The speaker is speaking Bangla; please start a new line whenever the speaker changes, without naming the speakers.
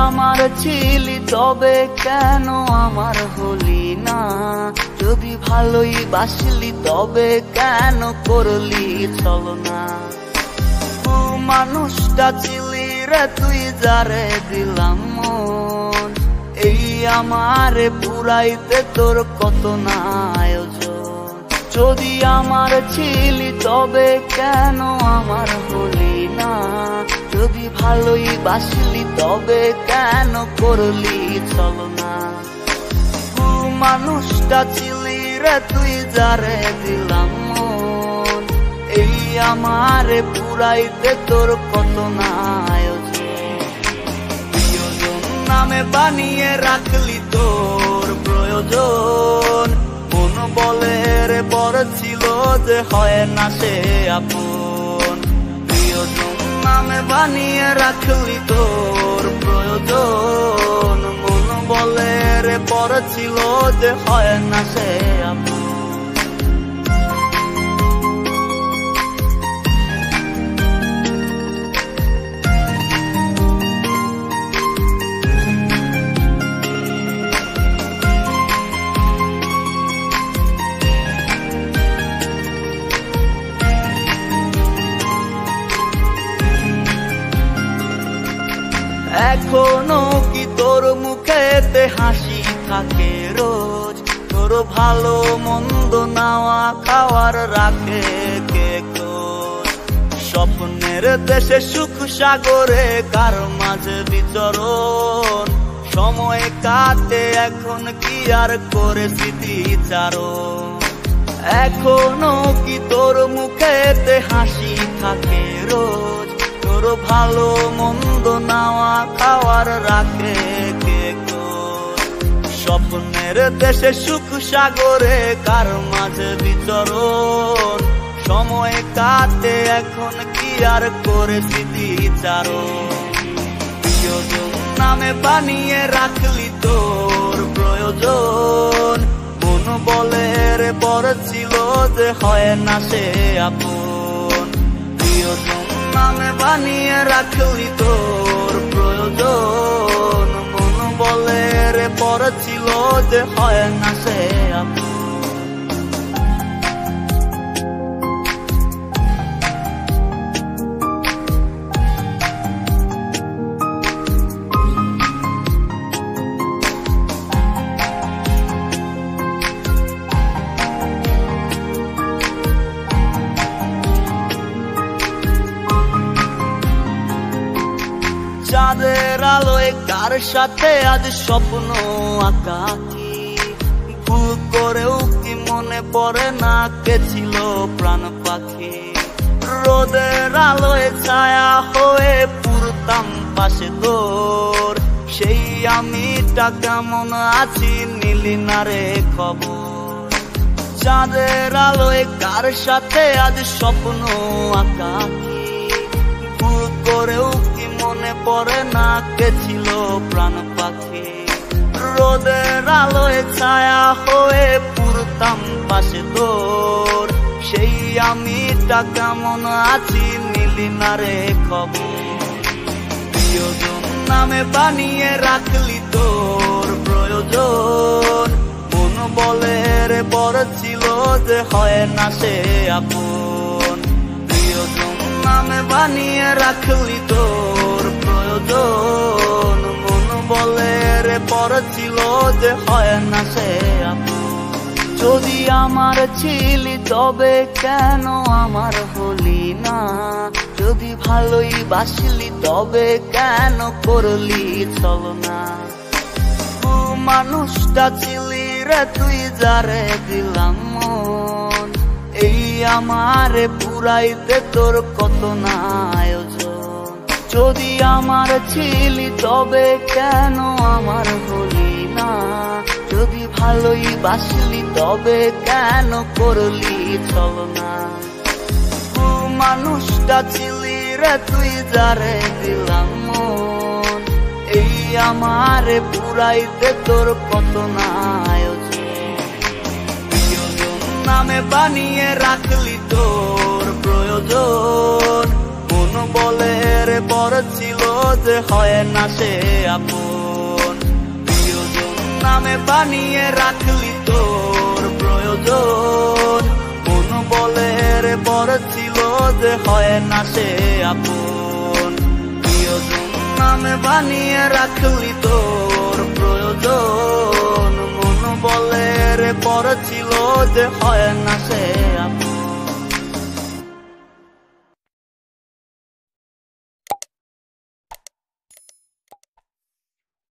আমার ছিলি তবে কেন আমার হলি না, যদি ভালোই বাসলি তবে কেন করলি ছলনা। মানুষটা ছিলি রে তুই যারে দিলাম মন, এই আমারে পুরাইতে তোর কত না আয়োজন। যদি আমার ছিলি তবে কেন আমার হলি না, যদি ভালোই বাসলি তবে কেন করলি ছলনা। মানুষটা ছিলি রে তুই যারে দিলাম মন, এই আমারে পুরাইতে তোর কত না আয়োজন। প্রিয়জন নামে বানিয়ে রাখলি তোর প্রয়োজন, কোন বলে রে বড় ছিল যে হয় না সে আপন। প্রিয়জন নামে বানিয়ে রাখলি তোর প্রয়োজন, মন বলে রে বড় ছিল যে হয় না সে আপন। এখনো কি তোর মুখেতে হাসি থাকে রোজ, তোর ভালো মন্দ নাওয়া খাওয়ার রাখে কে খোঁজ। স্বপ্নের দেশে সুখ সাগরে কার মাঝে বিচরণ, সময় কাটে এখন কি আর করে স্মৃতিচারণ। এখনো কি তোর মুখেতে হাসি থাকে রোজ, তোর ভালো মন্দ নাওয়া খাওয়ার রাখে কে খোঁজ। স্বপ্নের দেশে সুখ সাগরে কার মাঝে বিচরণ, সময় কাটে এখন কি আর করে স্মৃতিচারণ। প্রিয়জন নামে বানিয়ে রাখলি তোর প্রয়োজন, কোন বলে রে বড় ছিল যে হয় না সে আপন। প্রিয়জন নামে বানিয়ে রাখলি তোর প্রয়োজন, মন বলে রে বড় ছিল যে হয় না সে আপন। চাঁদের আলোয় কার সাথে আজ স্বপ্ন আঁকাকি, ভুল করেও কি মনে পড়ে না কে ছিল প্রাণ পাখি। রোদের আলোয় ছায়া হয়ে পুরতাম পাশে তোর, সেই আমিটা কেমন আছি নিলি না রে খবর। চাঁদের আলোয় কার সাথে আজ স্বপ্ন আঁকাকি, ভুল করেও কি মনে পড়ে না কে ছিল প্রাণ পাখি। রোদের আলোয় ছায়া হয়ে পুরতাম পাশে তোর, সেই আমিটা কেমন আছি নিলি না রে খবর। প্রিয়জন নামে বানিয়ে রাখলি তোর প্রয়োজন, কোন বলে রে বড় ছিল যে হয় না সে আপন। প্রিয়জন নামে বানিয়ে রাখলি তোর প্রয়োজন, মন বলে রে বড় ছিল যে হয় না সে আপন। যদি আমার ছিলি তবে কেন আমার হলি না, যদি ভালোই বাসলি তবে কেন করলি ছলনা। মানুষটা ছিলি রে তুই যারে দিলাম মন, এই আমারে পুরাইতে তোর কত না আয়োজন। যদি আমার ছিলি তবে কেন আমার হলি না, যদি ভালোই বাসলি তবে কেন করলি ছলনা। মানুষটা ছিলি রে তুই যারে দিলাম মন, এই আমারে পুরাইতে তোর কত না আয়োজন। প্রিয়জন নামে বানিয়ে রাখলি তোর প্রয়োজন, কোন বলে রে বড় ছিল যে হয় না সে আপন। প্রিয়জন নামে বানিয়ে রাখলি তোর প্রয়োজন, মন বলে রে পর ছিল যে হয় না সে আপন। প্রিয়জন নামে বানিয়ে রাখলি তোর প্রয়োজন, মন বলে রে পর ছিল যে হয় না সে আপন।